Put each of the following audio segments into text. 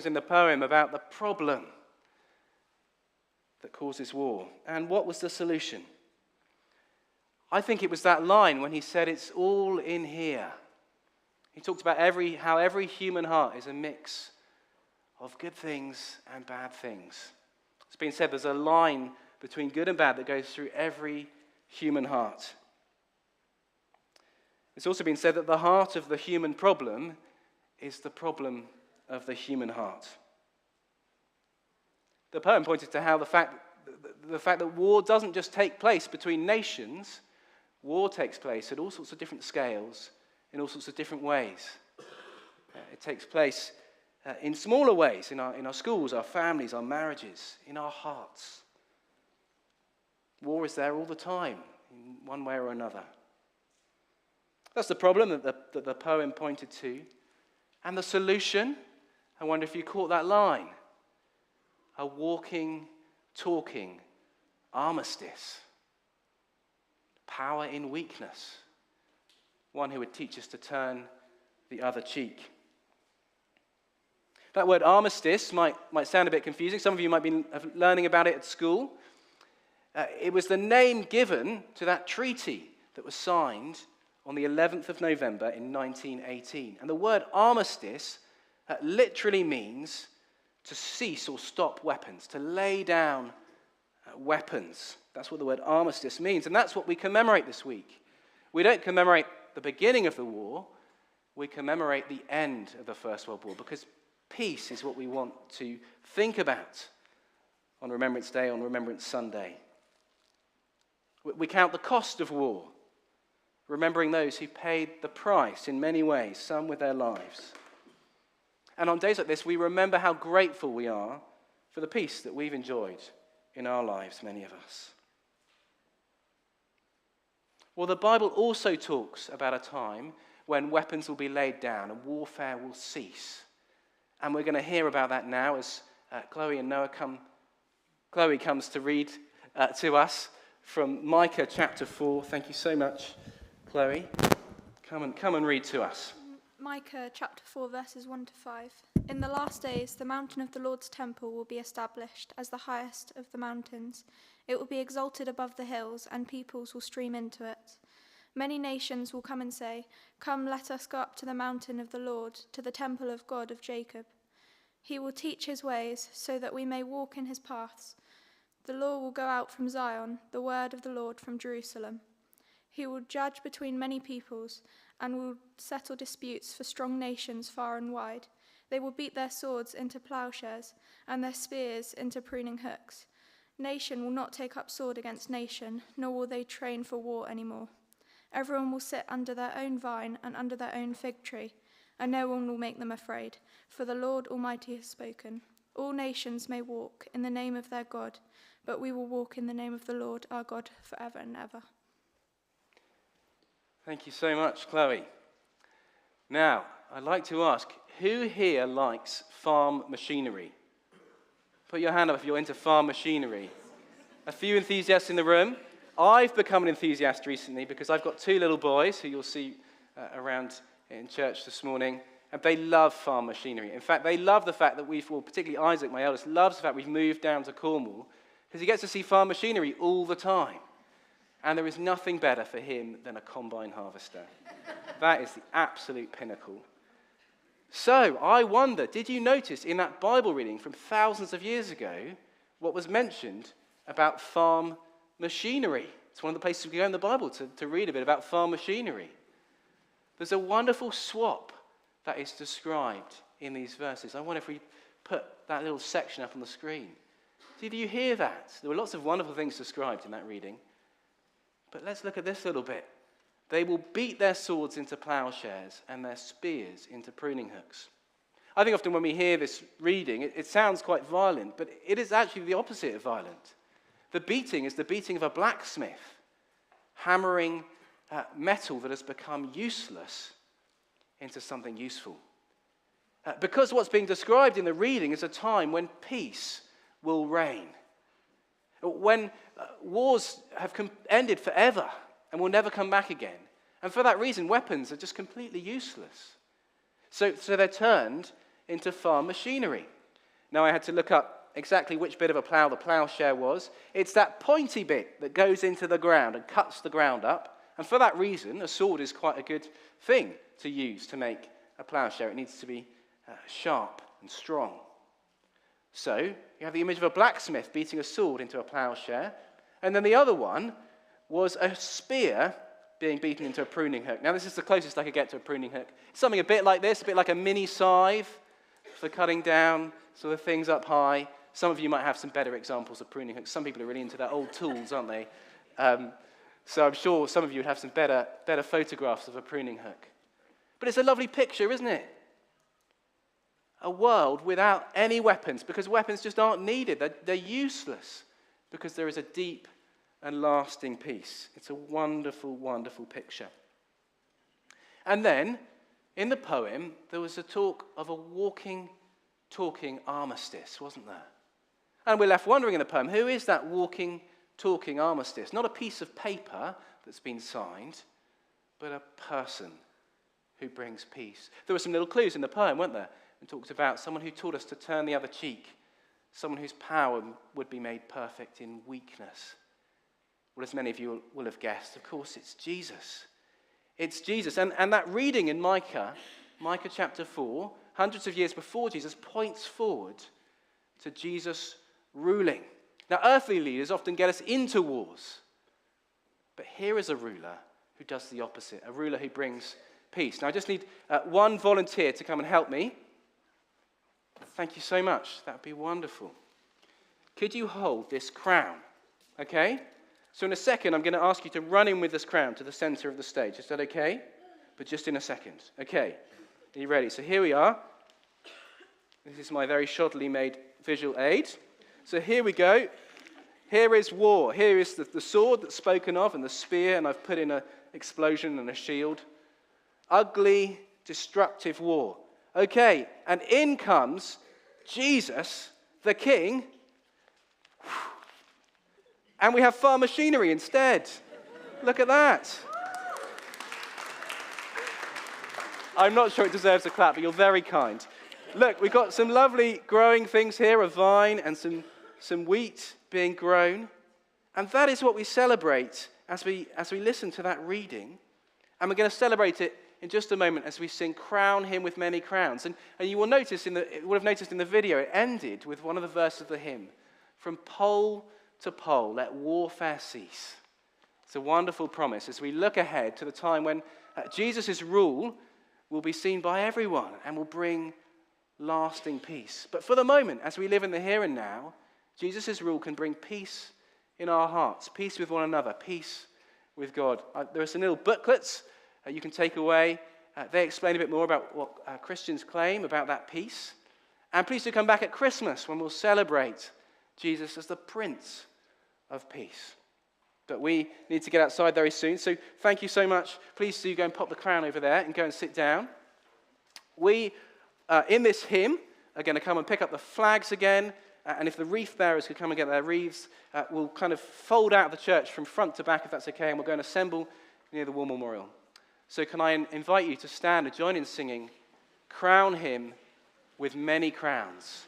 in the poem about the problem that causes war. And what was the solution? I think it was that line when he said, "It's all in here." He talked about how every human heart is a mix of good things and bad things. It's been said there's a line between good and bad that goes through every human heart. It's also been said that the heart of the human problem is the problem of the human heart. The poem pointed to how the fact that war doesn't just take place between nations, war takes place at all sorts of different scales, in all sorts of different ways. It takes place in smaller ways, in our schools, our families, our marriages, in our hearts. War is there all the time, in one way or another. That's the problem that the poem pointed to. And the solution, I wonder if you caught that line. A walking, talking armistice. Power in weakness. One who would teach us to turn the other cheek. That word armistice might sound a bit confusing. Some of you might be learning about it at school. It was the name given to that treaty that was signed on the 11th of November in 1918. And the word armistice literally means to cease or stop weapons, to lay down weapons. That's what the word armistice means. And that's what we commemorate this week. We don't commemorate the beginning of the war. We commemorate the end of the First World War, because peace is what we want to think about on Remembrance Day, on Remembrance Sunday. We count the cost of war, remembering those who paid the price in many ways, some with their lives. And on days like this, we remember how grateful we are for the peace that we've enjoyed in our lives, many of us. Well, the Bible also talks about a time when weapons will be laid down and warfare will cease. And we're going to hear about that now as Chloe and Noah come. Chloe comes to read to us from Micah chapter 4. Thank you so much, Chloe. Come and read to us. Micah chapter 4, verses 1 to 5. In the last days, the mountain of the Lord's temple will be established as the highest of the mountains. It will be exalted above the hills, and peoples will stream into it. Many nations will come and say, "Come, let us go up to the mountain of the Lord, to the temple of God of Jacob. He will teach his ways, so that we may walk in his paths. The law will go out from Zion, the word of the Lord from Jerusalem. He will judge between many peoples, and will settle disputes for strong nations far and wide. They will beat their swords into plowshares, and their spears into pruning hooks. Nation will not take up sword against nation, nor will they train for war anymore. Everyone will sit under their own vine and under their own fig tree, and no one will make them afraid, for the Lord Almighty has spoken. All nations may walk in the name of their God, but we will walk in the name of the Lord our God forever and ever." Thank you so much, Chloe. Now, I'd like to ask, who here likes farm machinery? Put your hand up if you're into farm machinery. A few enthusiasts in the room. I've become an enthusiast recently because I've got two little boys who you'll see around in church this morning, and they love farm machinery. In fact, they love the fact that particularly Isaac, my eldest, loves the fact we've moved down to Cornwall because he gets to see farm machinery all the time. And there is nothing better for him than a combine harvester. That is the absolute pinnacle. So, I wonder, did you notice in that Bible reading from thousands of years ago what was mentioned about farm machinery? It's one of the places we go in the Bible to read a bit about farm machinery. There's a wonderful swap that is described in these verses. I wonder if we put that little section up on the screen. Did you hear that? There were lots of wonderful things described in that reading. But let's look at this little bit. They will beat their swords into plowshares and their spears into pruning hooks. I think often when we hear this reading, it sounds quite violent, but it is actually the opposite of violent. The beating is the beating of a blacksmith, hammering metal that has become useless into something useful. Because what's being described in the reading is a time when peace will reign. When wars have ended forever and will never come back again. And for that reason, weapons are just completely useless. So they're turned into farm machinery. Now, I had to look up exactly which bit of a plough the ploughshare was. It's that pointy bit that goes into the ground and cuts the ground up. And for that reason, a sword is quite a good thing to use to make a ploughshare. It needs to be sharp and strong. So, you have the image of a blacksmith beating a sword into a ploughshare. And then the other one was a spear being beaten into a pruning hook. Now, this is the closest I could get to a pruning hook. It's something a bit like this, a bit like a mini scythe for cutting down sort of things up high. Some of you might have some better examples of pruning hooks. Some people are really into their old tools, aren't they? So I'm sure some of you would have some better photographs of a pruning hook. But it's a lovely picture, isn't it? A world without any weapons, because weapons just aren't needed. They're useless, because there is a deep and lasting peace. It's a wonderful, wonderful picture. And then, in the poem, there was a talk of a walking, talking armistice, wasn't there? And we're left wondering in the poem, who is that walking, talking armistice? Not a piece of paper that's been signed, but a person who brings peace. There were some little clues in the poem, weren't there? It talked about someone who taught us to turn the other cheek, someone whose power would be made perfect in weakness. Well, as many of you will have guessed, of course, it's Jesus. It's Jesus. And that reading in Micah chapter 4, hundreds of years before Jesus, points forward to Jesus ruling. Now, earthly leaders often get us into wars. But here is a ruler who does the opposite, a ruler who brings peace. Now, I just need one volunteer to come and help me. Thank you so much. That would be wonderful. Could you hold this crown? Okay? So in a second, I'm going to ask you to run in with this crown to the center of the stage. Is that okay? But just in a second. Okay. Are you ready? So here we are. This is my very shoddily made visual aid. So here we go. Here is war. Here is the sword that's spoken of and the spear, and I've put in an explosion and a shield. Ugly, destructive war. Okay, and in comes Jesus, the King. And we have farm machinery instead. Look at that. I'm not sure it deserves a clap, but you're very kind. Look, we've got some lovely growing things here, a vine and some wheat being grown. And that is what we celebrate as we listen to that reading. And we're going to celebrate it in just a moment as we sing Crown Him with Many Crowns. And you will notice would have noticed in the video, it ended with one of the verses of the hymn. From pole to pole, let warfare cease. It's a wonderful promise as we look ahead to the time when Jesus' rule will be seen by everyone and will bring lasting peace. But for the moment, as we live in the here and now, Jesus' rule can bring peace in our hearts, peace with one another, peace with God. There are some little booklets you can take away. They explain a bit more about what Christians claim about that peace. And please do come back at Christmas when we'll celebrate Jesus as the Prince of Peace. But we need to get outside very soon, so thank you so much. Please do go and pop the crown over there and go and sit down. We, in this hymn, are going to come and pick up the flags again, and if the wreath bearers could come and get their wreaths, we'll kind of fold out of the church from front to back, if that's okay, and we'll go and assemble near the War Memorial. So can I invite you to stand and join in singing, Crown Him with Many Crowns.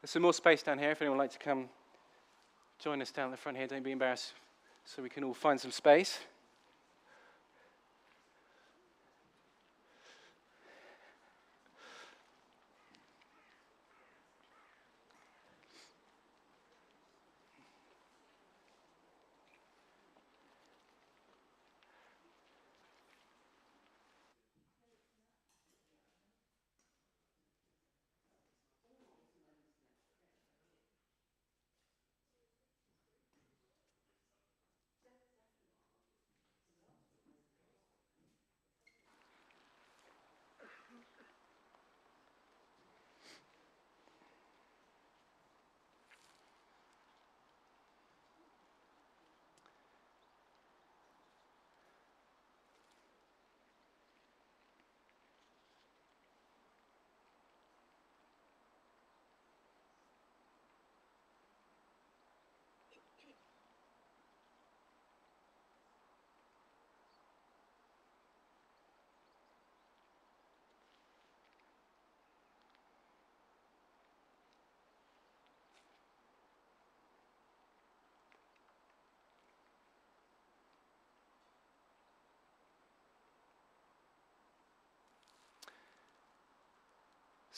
There's some more space down here if anyone would like to come join us down the front here. Don't be embarrassed, so we can all find some space.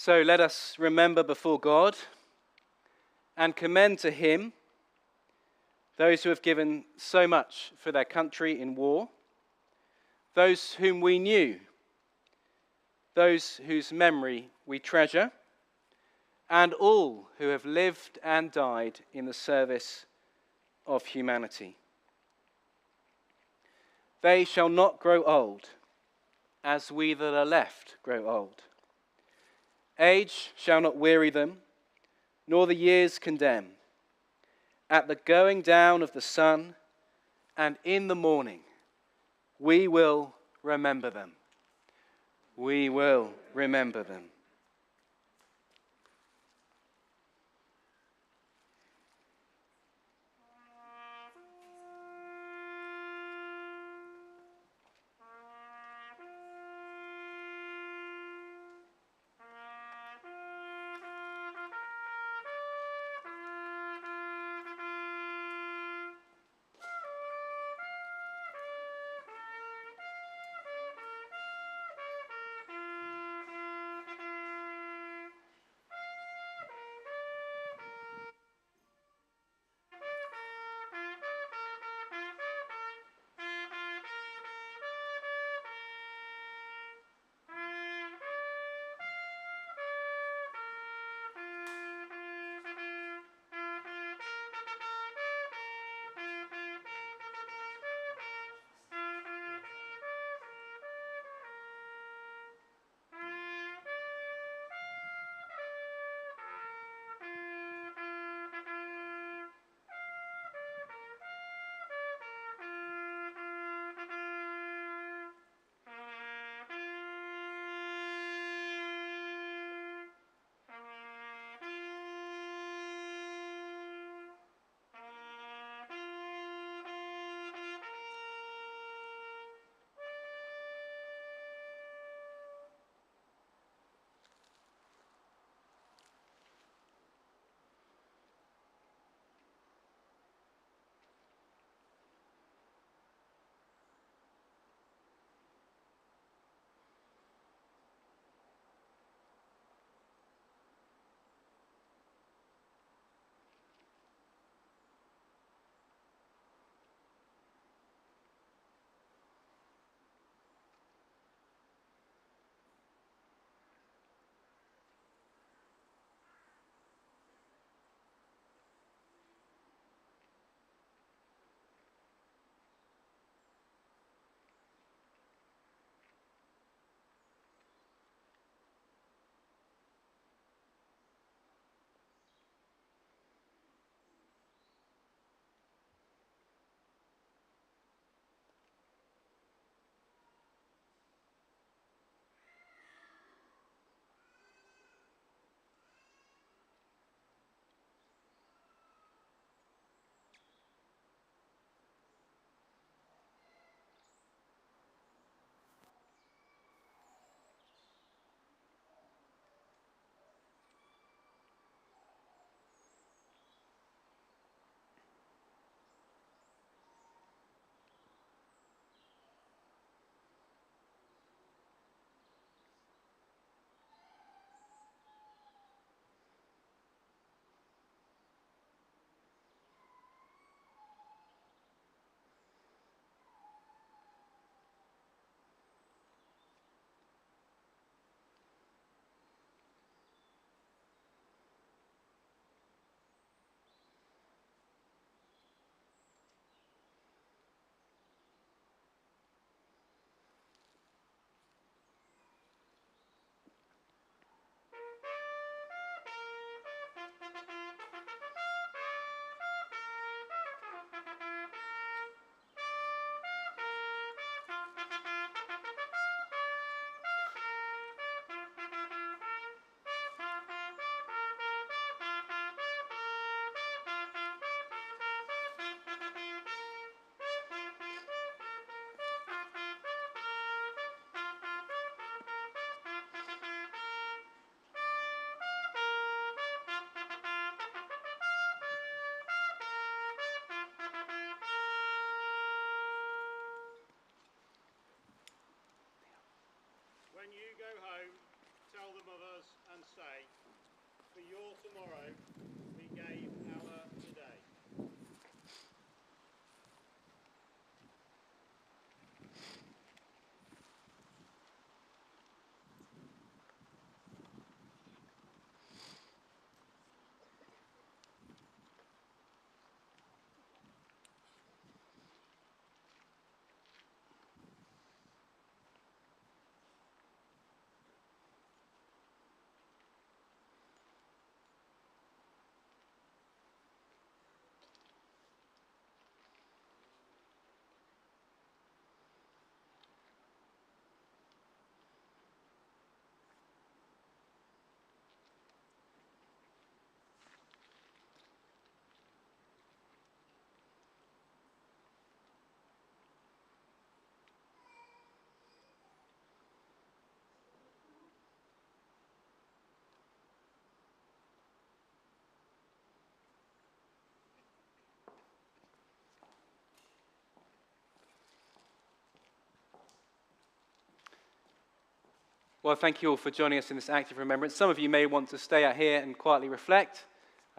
So let us remember before God and commend to him those who have given so much for their country in war, those whom we knew, those whose memory we treasure, and all who have lived and died in the service of humanity. They shall not grow old, as we that are left grow old. Age shall not weary them, nor the years condemn. At the going down of the sun, and in the morning, we will remember them. We will remember them. Well, thank you all for joining us in this act of remembrance. Some of you may want to stay out here and quietly reflect.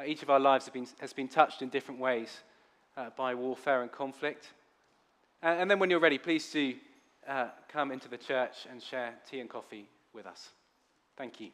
Each of our lives has been touched in different ways by warfare and conflict. And then when you're ready, please do come into the church and share tea and coffee with us. Thank you.